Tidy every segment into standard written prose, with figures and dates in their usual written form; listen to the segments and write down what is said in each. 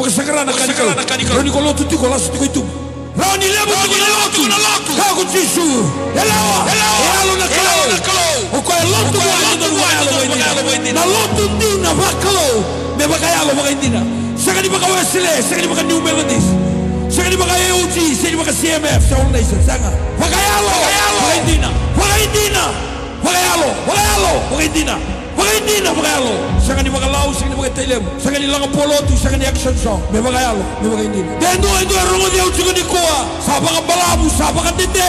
Sagrada canica. Roni con l'otto con l'asso di tu. Roni levo con l'otto. Cago Gesù. Elawa. Elo na calo. O quel l'otto guarda na l'otto dina vakalo. Me bagayalo bagindina. Sagani bagawesile, sagani baga new melodies. Sagani baga AOG, sagani baga CMF, Soul Nation, sanga. Bagayalo bagindina. Bagayalo. Bagayalo. Sagani bagalau, sagani baga telem. Sagani langa polotu, sagani action song. Me bagayalo, me bagindina. Dendo rongo dia ucigo di koa. Sabaga balabu, sabaga tete.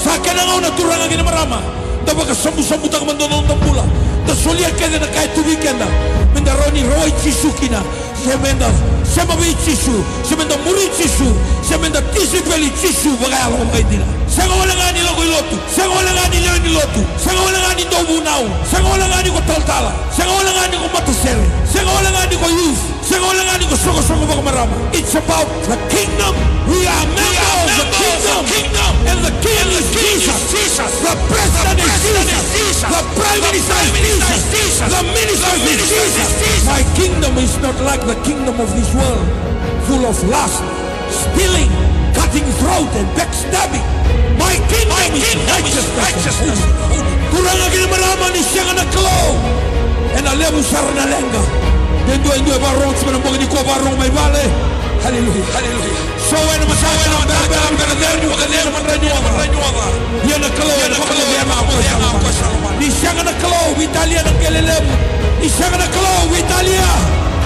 Sakana ngona turanga gina marama. Dabaga sambu tak mandono tambula. Da solia kede na kai tu weekenda. Menda roni roi chisukina. Semenda sema bi chisu, semenda muri chisu, semenda tisi peli chisu bagayalo bagindina. Sanga wala ngani logo ilotu. Sanga wala ngani leoni lotu. Sanga wala ngani dobu now. Sanga wala ngani ko toltala. Sanga wala ngani ko matasere. Sanga wala ngani ko youth. Sanga wala ngani ko soko bagamarama. It's about the kingdom. We are members of the kingdom. And the king is Jesus. The president is Jesus. The prime minister is Jesus. The minister is Jesus. My kingdom is not like the kingdom of this world, full of lust, stealing, cutting throat and backstabbing. My kingdom is righteousness. Kurang lagi marama ni siang na klo. En alebu sarana lenga. Dendo barong sebenarnya bagi ko barong may vale. Hallelujah. So when Yan na klo. Ni siang na klo. Italia na kelelebu. Ni siang na klo. Italia.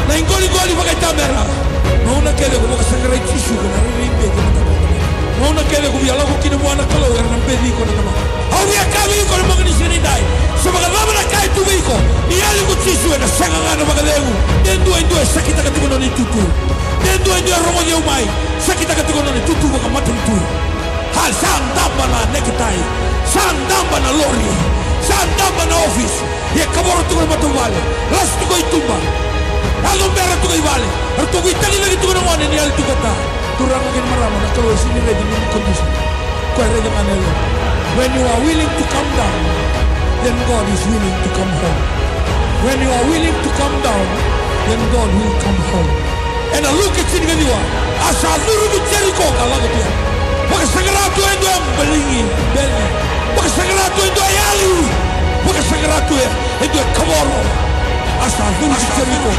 Na ingoli pakai kamera. Mau na kele ko makasagara tisu ko na rimbe ko na. Mau na kele ko biala ko kina mwana kalo er na pedi ko na nama. Au ya kawi ko na magni sini dai. So magalama na kai tu ko. Ni ali ko tisu na sanga ngana magalegu. Dendo sakita ka tikono ni tutu. Dendo romo ye umai. Sakita ka tikono ni tutu ko matum tu. Hal sang damba na nekitai. Sang damba na lori. Sang damba na office. Ye kaboro tu ko matuvale. Lastu ko itumba. Algo bera tu vale. Arto vitali lagi tu na ni al tu kata. Turang ngin marama na kalau sini ready ni kondisi. Ko ready manelo. When you are willing to come down, then God is willing to come home. When you are willing to come down, then God will come home. And a look at sini kadiwa. Asa duru bi Jericho kala ko dia. Baka sagrado endo belingi, beli. Baka sagrado endo ayali. Baka sagrado endo kaboro. Asa dulu Jericho.